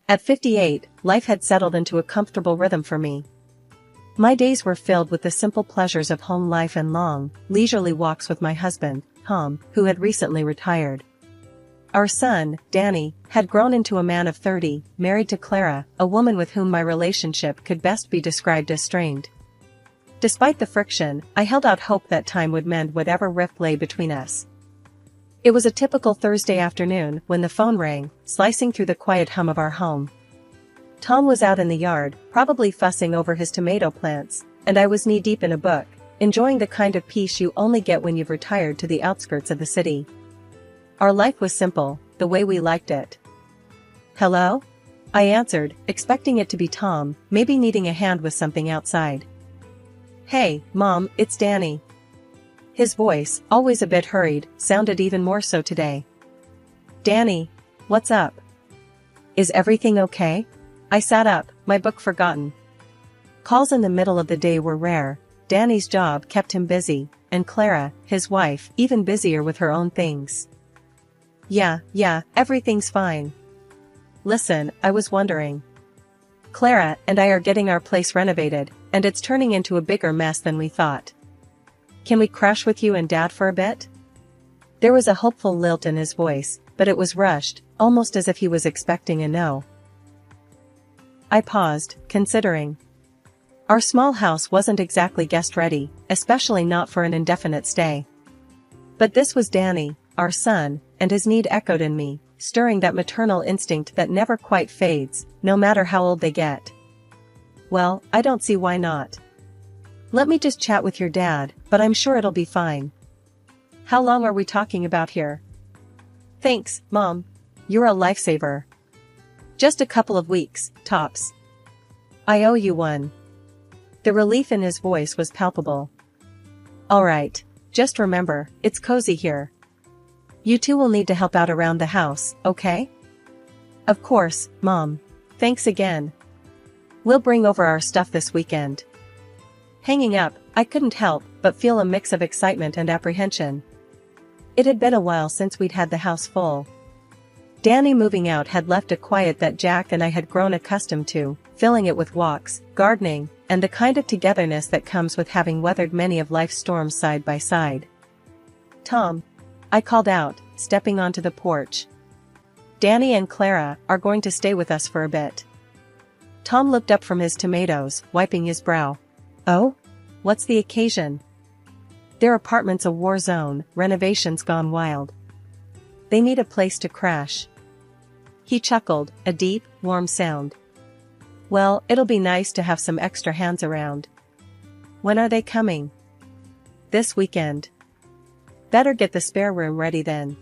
At 58, life had settled into a comfortable rhythm for me. My days were filled with the simple pleasures of home life and long, leisurely walks with my husband, Tom, who had recently retired. Our son, Danny, had grown into a man of 30, married to Clara, a woman with whom my relationship could best be described as strained. Despite the friction, I held out hope that time would mend whatever rift lay between us. It was a typical Thursday afternoon when the phone rang, slicing through the quiet hum of our home. Tom was out in the yard, probably fussing over his tomato plants, and I was knee-deep in a book, enjoying the kind of peace you only get when you've retired to the outskirts of the city. Our life was simple, the way we liked it. "Hello?" I answered, expecting it to be Tom, maybe needing a hand with something outside. "Hey, Mom, it's Danny." His voice, always a bit hurried, sounded even more so today. "Danny, what's up? Is everything okay?" I sat up, my book forgotten. Calls in the middle of the day were rare. Danny's job kept him busy, and Clara, his wife, even busier with her own things. Yeah, everything's fine. Listen, I was wondering. Clara and I are getting our place renovated, and it's turning into a bigger mess than we thought. Can we crash with you and Dad for a bit? There was a hopeful lilt in his voice, but it was rushed, almost as if he was expecting a no. I paused, considering. Our small house wasn't exactly guest-ready, especially not for an indefinite stay. But this was Danny, our son, and his need echoed in me, stirring that maternal instinct that never quite fades, no matter how old they get. Well, I don't see why not. Let me just chat with your dad, but I'm sure it'll be fine. How long are we talking about here? Thanks, Mom. You're a lifesaver. Just a couple of weeks, tops. I owe you one. The relief in his voice was palpable. All right, just remember, it's cozy here. You two will need to help out around the house, okay? Of course, Mom. Thanks again. We'll bring over our stuff this weekend. Hanging up, I couldn't help but feel a mix of excitement and apprehension. It had been a while since we'd had the house full. Danny moving out had left a quiet that Jack and I had grown accustomed to, filling it with walks, gardening, and the kind of togetherness that comes with having weathered many of life's storms side by side. Tom, I called out, stepping onto the porch. Danny and Clara are going to stay with us for a bit. Tom looked up from his tomatoes, wiping his brow. Oh? What's the occasion? Their apartment's a war zone, renovations gone wild. They need a place to crash. He chuckled, a deep, warm sound. Well, it'll be nice to have some extra hands around. When are they coming? This weekend. Better get the spare room ready then.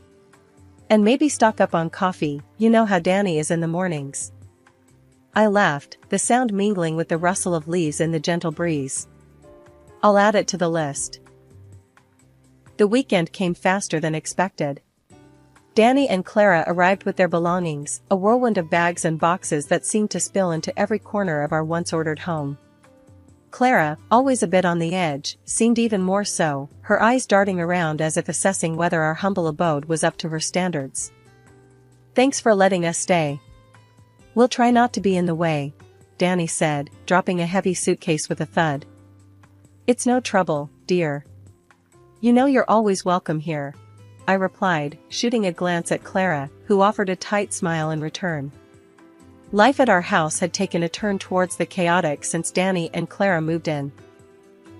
And maybe stock up on coffee, you know how Danny is in the mornings. I laughed, the sound mingling with the rustle of leaves in the gentle breeze. I'll add it to the list. The weekend came faster than expected. Danny and Clara arrived with their belongings, a whirlwind of bags and boxes that seemed to spill into every corner of our once-ordered home. Clara, always a bit on the edge, seemed even more so, her eyes darting around as if assessing whether our humble abode was up to her standards. Thanks for letting us stay. We'll try not to be in the way, Danny said, dropping a heavy suitcase with a thud. It's no trouble, dear. You know you're always welcome here, I replied, shooting a glance at Clara, who offered a tight smile in return. Life at our house had taken a turn towards the chaotic since Danny and Clara moved in.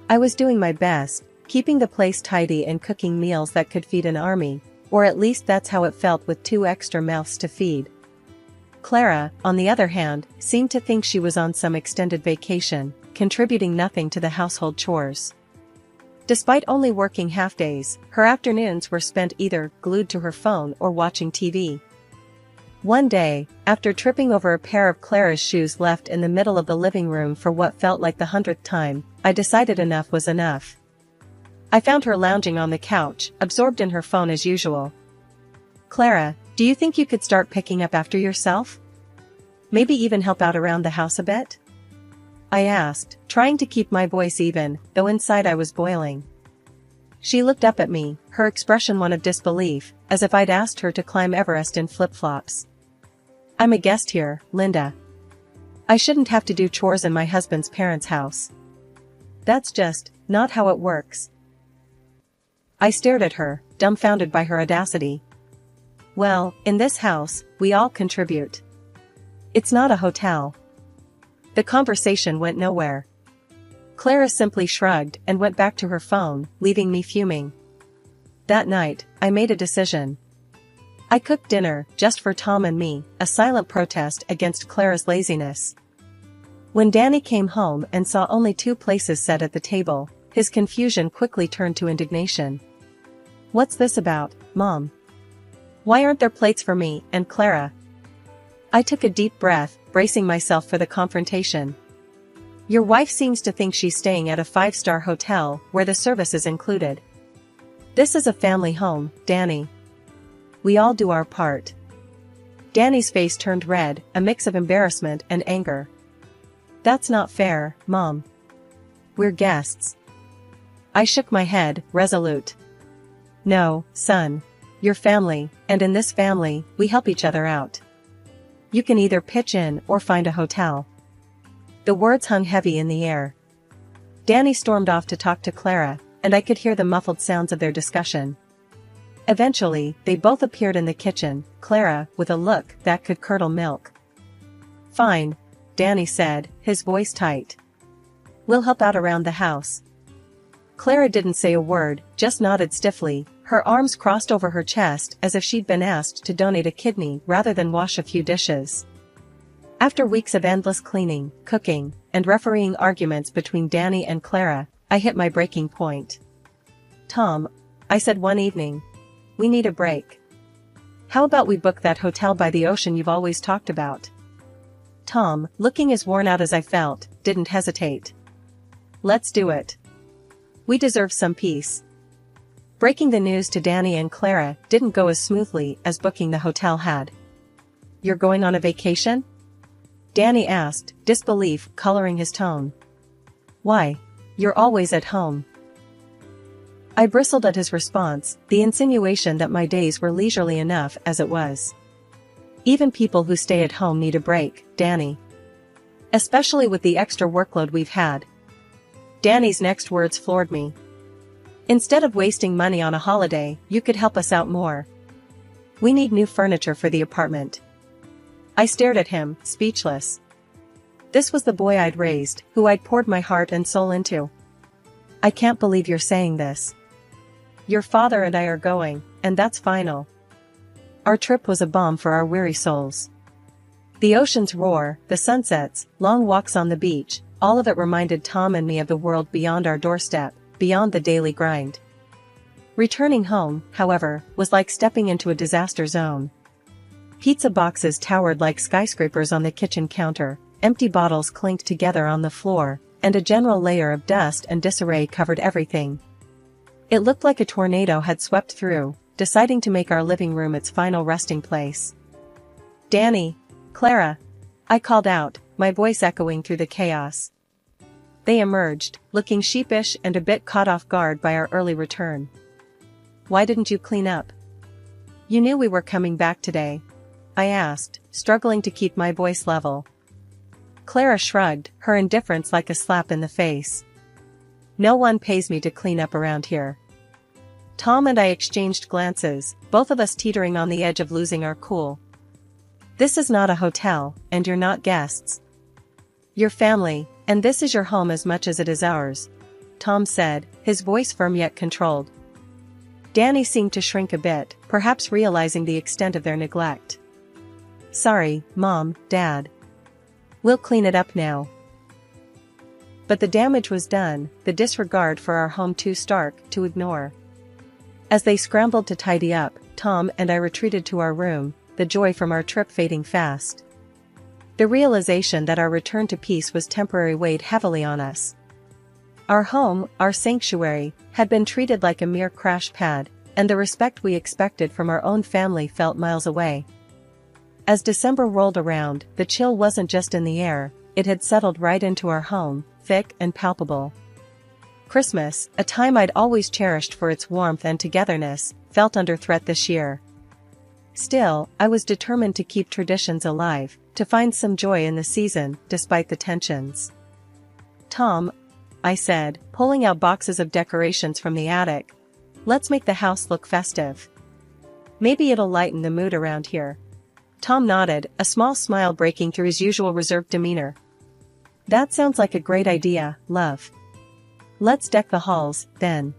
I was doing my best, keeping the place tidy and cooking meals that could feed an army, or at least that's how it felt with 2 extra mouths to feed. Clara, on the other hand, seemed to think she was on some extended vacation, contributing nothing to the household chores. Despite only working half-days, her afternoons were spent either glued to her phone or watching TV. One day, after tripping over a pair of Clara's shoes left in the middle of the living room for what felt like the 100th time, I decided enough was enough. I found her lounging on the couch, absorbed in her phone as usual. Clara, do you think you could start picking up after yourself? Maybe even help out around the house a bit? I asked, trying to keep my voice even, though inside I was boiling. She looked up at me, her expression one of disbelief, as if I'd asked her to climb Everest in flip-flops. I'm a guest here, Linda. I shouldn't have to do chores in my husband's parents' house. That's just not how it works. I stared at her, dumbfounded by her audacity. Well, in this house, we all contribute. It's not a hotel. The conversation went nowhere. Clara simply shrugged and went back to her phone, leaving me fuming. That night, I made a decision. I cooked dinner just for Tom and me, a silent protest against Clara's laziness. When Danny came home and saw only 2 places set at the table, his confusion quickly turned to indignation. What's this about, Mom? Why aren't there plates for me and Clara? I took a deep breath, bracing myself for the confrontation. Your wife seems to think she's staying at a 5-star hotel where the service is included. This is a family home, Danny. We all do our part. Danny's face turned red, a mix of embarrassment and anger. That's not fair, Mom. We're guests. I shook my head, resolute. No, son. You're family, and in this family, we help each other out. You can either pitch in or find a hotel. The words hung heavy in the air. Danny stormed off to talk to Clara, and I could hear the muffled sounds of their discussion. Eventually, they both appeared in the kitchen, Clara with a look that could curdle milk. Fine, Danny said, his voice tight. We'll help out around the house. Clara didn't say a word, just nodded stiffly, her arms crossed over her chest as if she'd been asked to donate a kidney rather than wash a few dishes. After weeks of endless cleaning, cooking, and refereeing arguments between Danny and Clara, I hit my breaking point. Tom, I said one evening, we need a break. How about we book that hotel by the ocean you've always talked about? Tom, looking as worn out as I felt, didn't hesitate. Let's do it. We deserve some peace. Breaking the news to Danny and Clara didn't go as smoothly as booking the hotel had. You're going on a vacation? Danny asked, disbelief coloring his tone. Why? You're always at home. I bristled at his response, the insinuation that my days were leisurely enough as it was. Even people who stay at home need a break, Danny. Especially with the extra workload we've had. Danny's next words floored me. Instead of wasting money on a holiday, you could help us out more. We need new furniture for the apartment. I stared at him, speechless. This was the boy I'd raised, who I'd poured my heart and soul into. I can't believe you're saying this. Your father and I are going, and that's final. Our trip was a balm for our weary souls. The ocean's roar, the sunsets, long walks on the beach, all of it reminded Tom and me of the world beyond our doorstep, beyond the daily grind. Returning home, however, was like stepping into a disaster zone. Pizza boxes towered like skyscrapers on the kitchen counter, empty bottles clinked together on the floor, and a general layer of dust and disarray covered everything. It looked like a tornado had swept through, deciding to make our living room its final resting place. Danny, Clara, I called out, my voice echoing through the chaos. They emerged, looking sheepish and a bit caught off guard by our early return. Why didn't you clean up? You knew we were coming back today, I asked, struggling to keep my voice level. Clara shrugged, her indifference like a slap in the face. No one pays me to clean up around here. Tom and I exchanged glances, both of us teetering on the edge of losing our cool. This is not a hotel, and you're not guests. You're family, and this is your home as much as it is ours, Tom said, his voice firm yet controlled. Danny seemed to shrink a bit, perhaps realizing the extent of their neglect. Sorry, Mom, Dad. We'll clean it up now. But the damage was done, the disregard for our home too stark to ignore. As they scrambled to tidy up, Tom and I retreated to our room, the joy from our trip fading fast. The realization that our return to peace was temporary weighed heavily on us. Our home, our sanctuary, had been treated like a mere crash pad, and the respect we expected from our own family felt miles away. As December rolled around, the chill wasn't just in the air, it had settled right into our home, thick and palpable. Christmas, a time I'd always cherished for its warmth and togetherness, felt under threat this year. Still, I was determined to keep traditions alive, to find some joy in the season, despite the tensions. "Tom," I said, pulling out boxes of decorations from the attic. "Let's make the house look festive. Maybe it'll lighten the mood around here." Tom nodded, a small smile breaking through his usual reserved demeanor. "That sounds like a great idea, love. Let's deck the halls, then."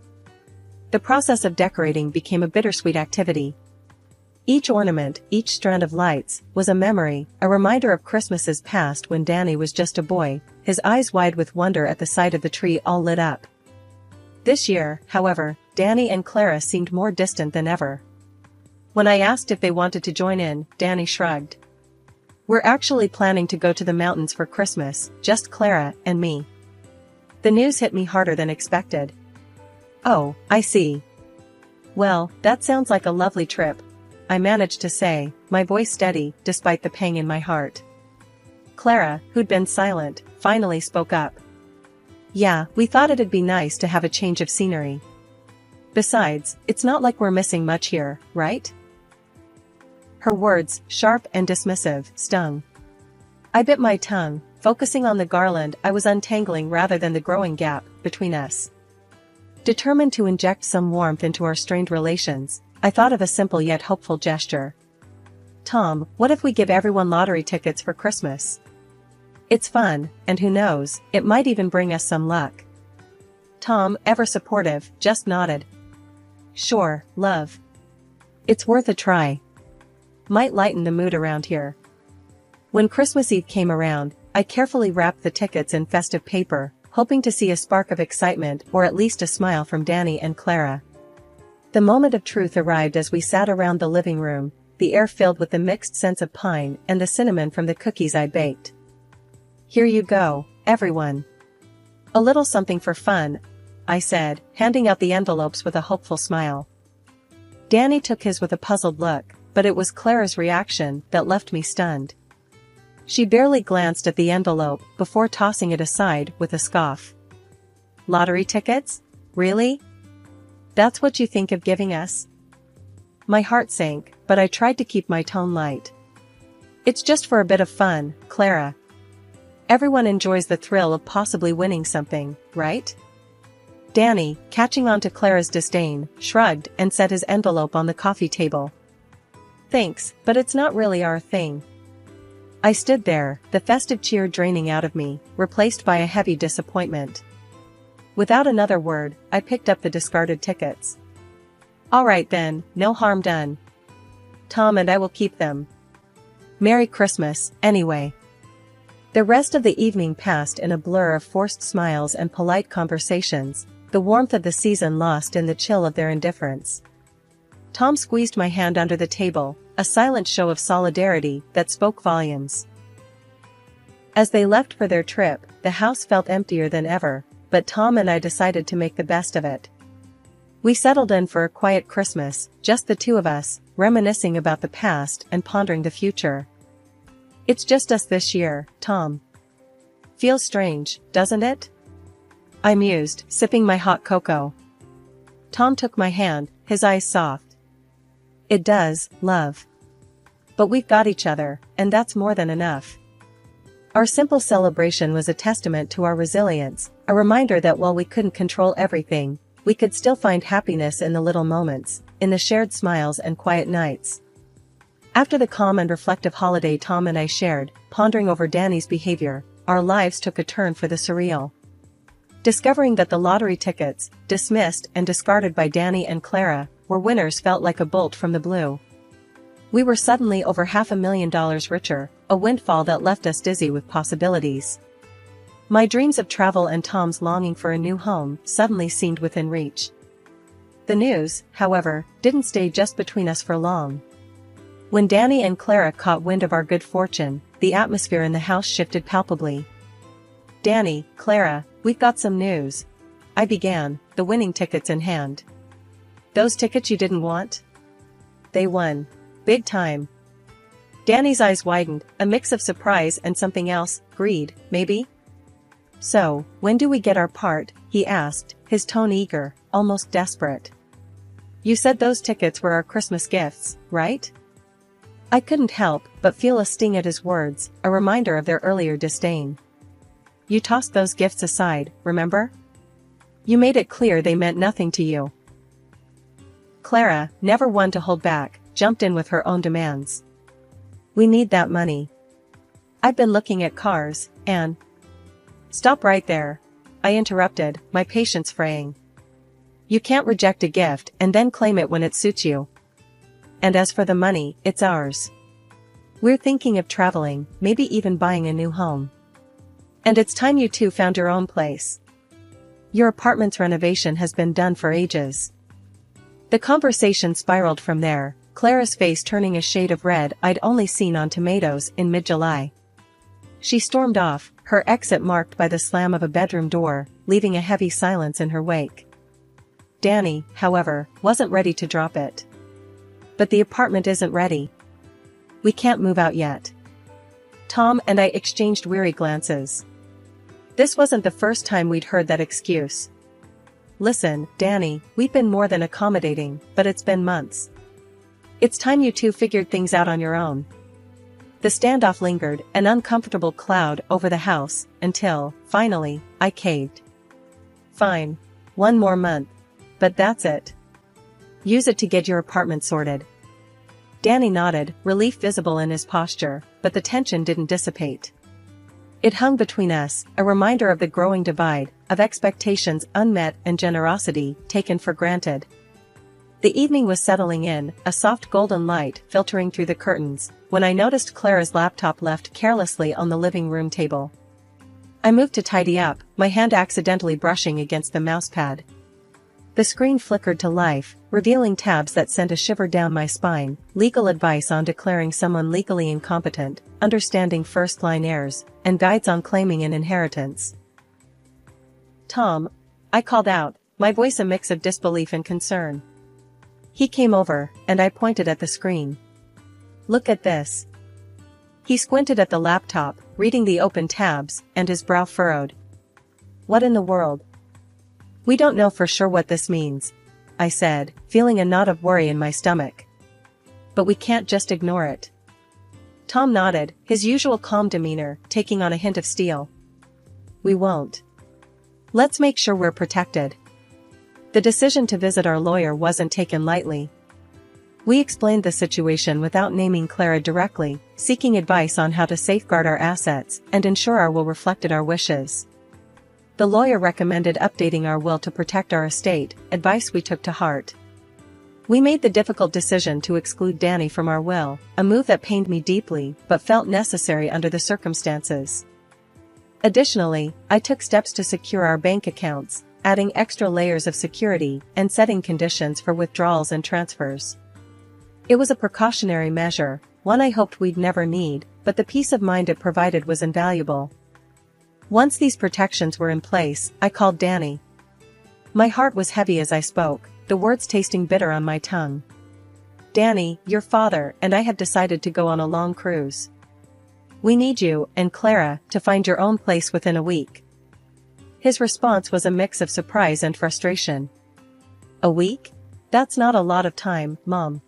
The process of decorating became a bittersweet activity. Each ornament, each strand of lights, was a memory, a reminder of Christmases past when Danny was just a boy, his eyes wide with wonder at the sight of the tree all lit up. This year, however, Danny and Clara seemed more distant than ever. When I asked if they wanted to join in, Danny shrugged. "We're actually planning to go to the mountains for Christmas, just Clara and me." The news hit me harder than expected. "Oh, I see. Well, that sounds like a lovely trip," I managed to say, my voice steady, despite the pang in my heart. Clara, who'd been silent, finally spoke up. "Yeah, we thought it'd be nice to have a change of scenery. Besides, it's not like we're missing much here, right?" Her words, sharp and dismissive, stung. I bit my tongue, focusing on the garland I was untangling rather than the growing gap between us. Determined to inject some warmth into our strained relations, I thought of a simple yet hopeful gesture. "Tom, what if we give everyone lottery tickets for Christmas? It's fun, and who knows, it might even bring us some luck." Tom, ever supportive, just nodded. "Sure, love. It's worth a try. Might lighten the mood around here." When Christmas Eve came around, I carefully wrapped the tickets in festive paper, hoping to see a spark of excitement or at least a smile from Danny and Clara. The moment of truth arrived as we sat around the living room, the air filled with the mixed scents of pine and the cinnamon from the cookies I baked. "Here you go, everyone. A little something for fun," I said, handing out the envelopes with a hopeful smile. Danny took his with a puzzled look, but it was Clara's reaction that left me stunned. She barely glanced at the envelope before tossing it aside with a scoff. "Lottery tickets? Really? That's what you think of giving us?" My heart sank, but I tried to keep my tone light. "It's just for a bit of fun, Clara. Everyone enjoys the thrill of possibly winning something, right?" Danny, catching on to Clara's disdain, shrugged and set his envelope on the coffee table. "Thanks, but it's not really our thing." I stood there, the festive cheer draining out of me, replaced by a heavy disappointment. Without another word, I picked up the discarded tickets. "All right then, no harm done. Tom and I will keep them. Merry Christmas, anyway." The rest of the evening passed in a blur of forced smiles and polite conversations, the warmth of the season lost in the chill of their indifference. Tom squeezed my hand under the table, a silent show of solidarity that spoke volumes. As they left for their trip, the house felt emptier than ever, but Tom and I decided to make the best of it. We settled in for a quiet Christmas, just the two of us, reminiscing about the past and pondering the future. "It's just us this year, Tom. Feels strange, doesn't it?" I mused, sipping my hot cocoa. Tom took my hand, his eyes soft. "It does, love. But we've got each other, and that's more than enough." Our simple celebration was a testament to our resilience, a reminder that while we couldn't control everything, we could still find happiness in the little moments, in the shared smiles and quiet nights. After the calm and reflective holiday Tom and I shared, pondering over Danny's behavior, our lives took a turn for the surreal. Discovering that the lottery tickets, dismissed and discarded by Danny and Clara, were winners felt like a bolt from the blue. We were suddenly over $500,000 richer, a windfall that left us dizzy with possibilities. My dreams of travel and Tom's longing for a new home suddenly seemed within reach. The news, however, didn't stay just between us for long. When Danny and Clara caught wind of our good fortune, the atmosphere in the house shifted palpably. "Danny, Clara, we've got some news," I began, the winning tickets in hand. "Those tickets you didn't want? They won. Big time." Danny's eyes widened, a mix of surprise and something else, greed, maybe? "So, when do we get our part?" he asked, his tone eager, almost desperate. "You said those tickets were our Christmas gifts, right?" I couldn't help but feel a sting at his words, a reminder of their earlier disdain. You tossed those gifts aside, remember? You made it clear they meant nothing to you. Clara, never one to hold back, jumped in with her own demands. We need that money. I've been looking at cars, and... Stop right there, I interrupted, my patience fraying. You can't reject a gift and then claim it when it suits you. And as for the money, it's ours. We're thinking of traveling, maybe even buying a new home. And it's time you two found your own place. Your apartment's renovation has been done for ages. The conversation spiraled from there, Clara's face turning a shade of red I'd only seen on tomatoes in mid-July. She stormed off, her exit marked by the slam of a bedroom door, leaving a heavy silence in her wake. Danny, however, wasn't ready to drop it. But the apartment isn't ready. We can't move out yet. Tom and I exchanged weary glances. This wasn't the first time we'd heard that excuse. Listen, Danny, we've been more than accommodating, but it's been months. It's time you two figured things out on your own. The standoff lingered, an uncomfortable cloud over the house, until, finally, I caved. Fine. 1 more month. But that's it. Use it to get your apartment sorted. Danny nodded, relief visible in his posture, but the tension didn't dissipate. It hung between us, a reminder of the growing divide, of expectations unmet and generosity taken for granted. The evening was settling in, a soft golden light filtering through the curtains, when I noticed Clara's laptop left carelessly on the living room table. I moved to tidy up, my hand accidentally brushing against the mousepad. The screen flickered to life, revealing tabs that sent a shiver down my spine, legal advice on declaring someone legally incompetent, understanding first-line heirs, and guides on claiming an inheritance. Tom, I called out, my voice a mix of disbelief and concern. He came over, and I pointed at the screen. Look at this. He squinted at the laptop, reading the open tabs, and his brow furrowed. What in the world? We don't know for sure what this means, I said, feeling a knot of worry in my stomach. But we can't just ignore it. Tom nodded, his usual calm demeanor taking on a hint of steel. We won't. Let's make sure we're protected. The decision to visit our lawyer wasn't taken lightly. We explained the situation without naming Clara directly, seeking advice on how to safeguard our assets and ensure our will reflected our wishes. The lawyer recommended updating our will to protect our estate, advice we took to heart. We made the difficult decision to exclude Danny from our will, a move that pained me deeply but felt necessary under the circumstances. Additionally, I took steps to secure our bank accounts, adding extra layers of security and setting conditions for withdrawals and transfers. It was a precautionary measure, one I hoped we'd never need, but the peace of mind it provided was invaluable. Once these protections were in place, I called Danny. My heart was heavy as I spoke, the words tasting bitter on my tongue. Danny, your father and I have decided to go on a long cruise. We need you and Clara to find your own place within a week. His response was a mix of surprise and frustration. A week? That's not a lot of time, Mom.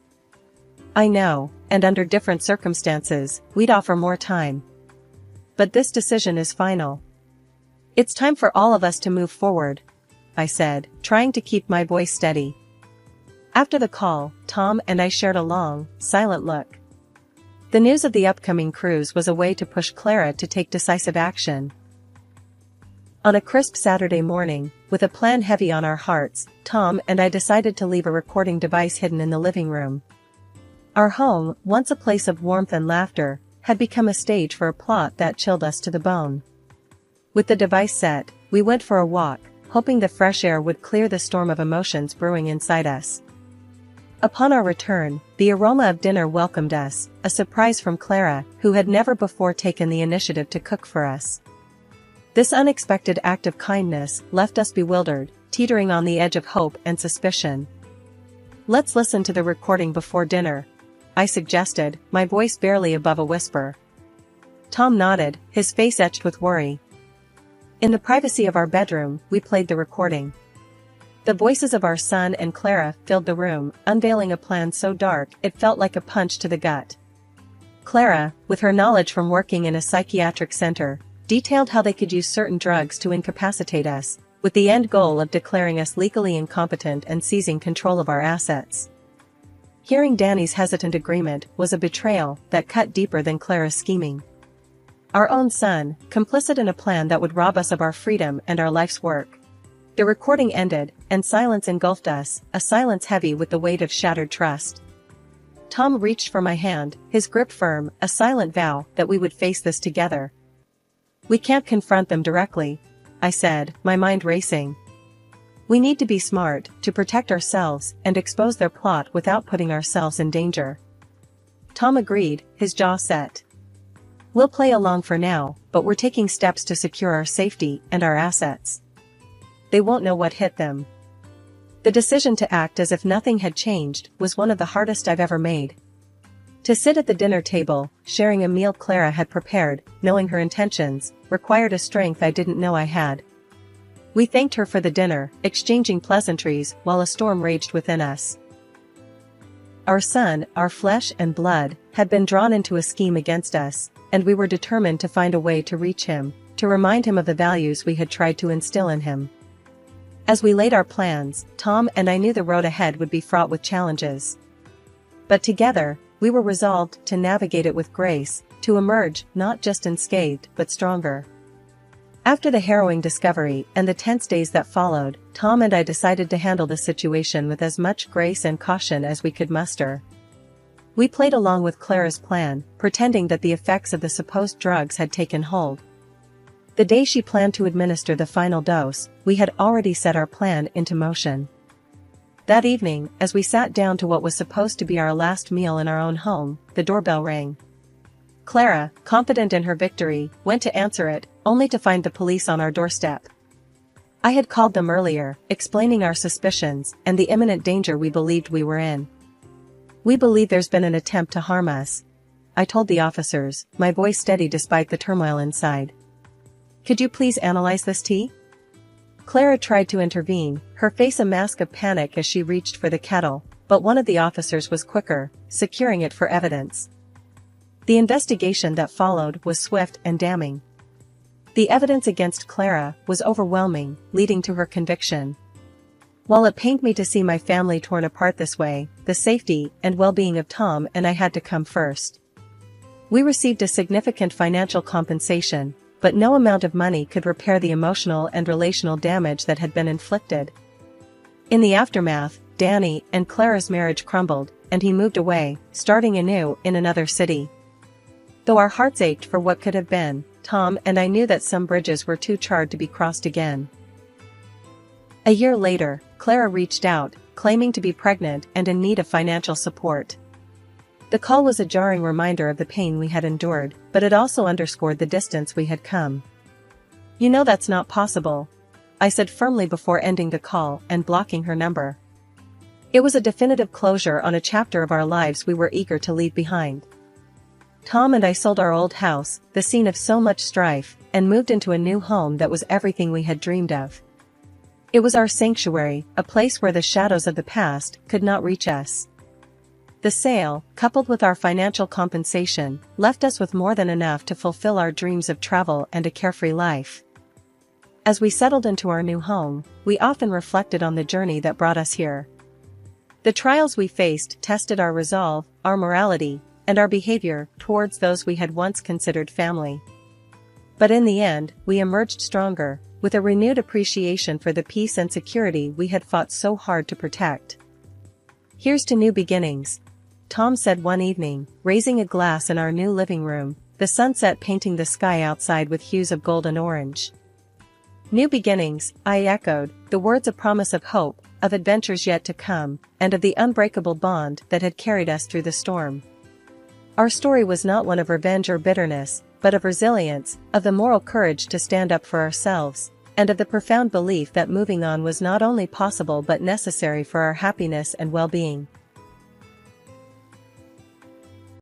I know, and under different circumstances, we'd offer more time. But this decision is final. It's time for all of us to move forward, I said, trying to keep my voice steady. After the call, Tom and I shared a long, silent look. The news of the upcoming cruise was a way to push Clara to take decisive action. On a crisp Saturday morning, with a plan heavy on our hearts, Tom and I decided to leave a recording device hidden in the living room. Our home, once a place of warmth and laughter, had become a stage for a plot that chilled us to the bone. With the device set, we went for a walk, hoping the fresh air would clear the storm of emotions brewing inside us. Upon our return, the aroma of dinner welcomed us, a surprise from Clara, who had never before taken the initiative to cook for us. This unexpected act of kindness left us bewildered, teetering on the edge of hope and suspicion. Let's listen to the recording before dinner, I suggested, my voice barely above a whisper. Tom nodded, his face etched with worry. In the privacy of our bedroom, we played the recording. The voices of our son and Clara filled the room, unveiling a plan so dark it felt like a punch to the gut. Clara, with her knowledge from working in a psychiatric center, detailed how they could use certain drugs to incapacitate us, with the end goal of declaring us legally incompetent and seizing control of our assets. Hearing Danny's hesitant agreement was a betrayal that cut deeper than Clara's scheming. Our own son, complicit in a plan that would rob us of our freedom and our life's work. The recording ended, and silence engulfed us, a silence heavy with the weight of shattered trust. Tom reached for my hand, his grip firm, a silent vow that we would face this together. "We can't confront them directly," I said, my mind racing. "We need to be smart, to protect ourselves and expose their plot without putting ourselves in danger." Tom agreed, his jaw set. "We'll play along for now, but we're taking steps to secure our safety and our assets. They won't know what hit them." The decision to act as if nothing had changed was one of the hardest I've ever made. To sit at the dinner table, sharing a meal Clara had prepared, knowing her intentions, required a strength I didn't know I had. We thanked her for the dinner, exchanging pleasantries while a storm raged within us. Our son, our flesh and blood, had been drawn into a scheme against us, and we were determined to find a way to reach him, to remind him of the values we had tried to instill in him. As we laid our plans, Tom and I knew the road ahead would be fraught with challenges. But together, we were resolved to navigate it with grace, to emerge not just unscathed but stronger. After the harrowing discovery and the tense days that followed, Tom and I decided to handle the situation with as much grace and caution as we could muster. We played along with Clara's plan, pretending that the effects of the supposed drugs had taken hold. The day she planned to administer the final dose, we had already set our plan into motion. That evening, as we sat down to what was supposed to be our last meal in our own home, the doorbell rang. Clara, confident in her victory, went to answer it, only to find the police on our doorstep. I had called them earlier, explaining our suspicions and the imminent danger we believed we were in. "We believe there's been an attempt to harm us," I told the officers, my voice steady despite the turmoil inside. "Could you please analyze this tea?" Clara tried to intervene, her face a mask of panic as she reached for the kettle, but one of the officers was quicker, securing it for evidence. The investigation that followed was swift and damning. The evidence against Clara was overwhelming, leading to her conviction. While it pained me to see my family torn apart this way, the safety and well-being of Tom and I had to come first. We received a significant financial compensation, but no amount of money could repair the emotional and relational damage that had been inflicted. In the aftermath, Danny and Clara's marriage crumbled, and he moved away, starting anew in another city. Though our hearts ached for what could have been, Tom and I knew that some bridges were too charred to be crossed again. A year later, Clara reached out, claiming to be pregnant and in need of financial support. The call was a jarring reminder of the pain we had endured, but it also underscored the distance we had come. "You know that's not possible," I said firmly before ending the call and blocking her number. It was a definitive closure on a chapter of our lives we were eager to leave behind. Tom and I sold our old house, the scene of so much strife, and moved into a new home that was everything we had dreamed of. It was our sanctuary, a place where the shadows of the past could not reach us. The sale, coupled with our financial compensation, left us with more than enough to fulfill our dreams of travel and a carefree life. As we settled into our new home, we often reflected on the journey that brought us here. The trials we faced tested our resolve, our morality, and our behavior towards those we had once considered family. But in the end, we emerged stronger, with a renewed appreciation for the peace and security we had fought so hard to protect. "Here's to new beginnings," Tom said one evening, raising a glass in our new living room, the sunset painting the sky outside with hues of gold and orange. "New beginnings," I echoed, the words a promise of hope, of adventures yet to come, and of the unbreakable bond that had carried us through the storm. Our story was not one of revenge or bitterness, but of resilience, of the moral courage to stand up for ourselves, and of the profound belief that moving on was not only possible but necessary for our happiness and well-being.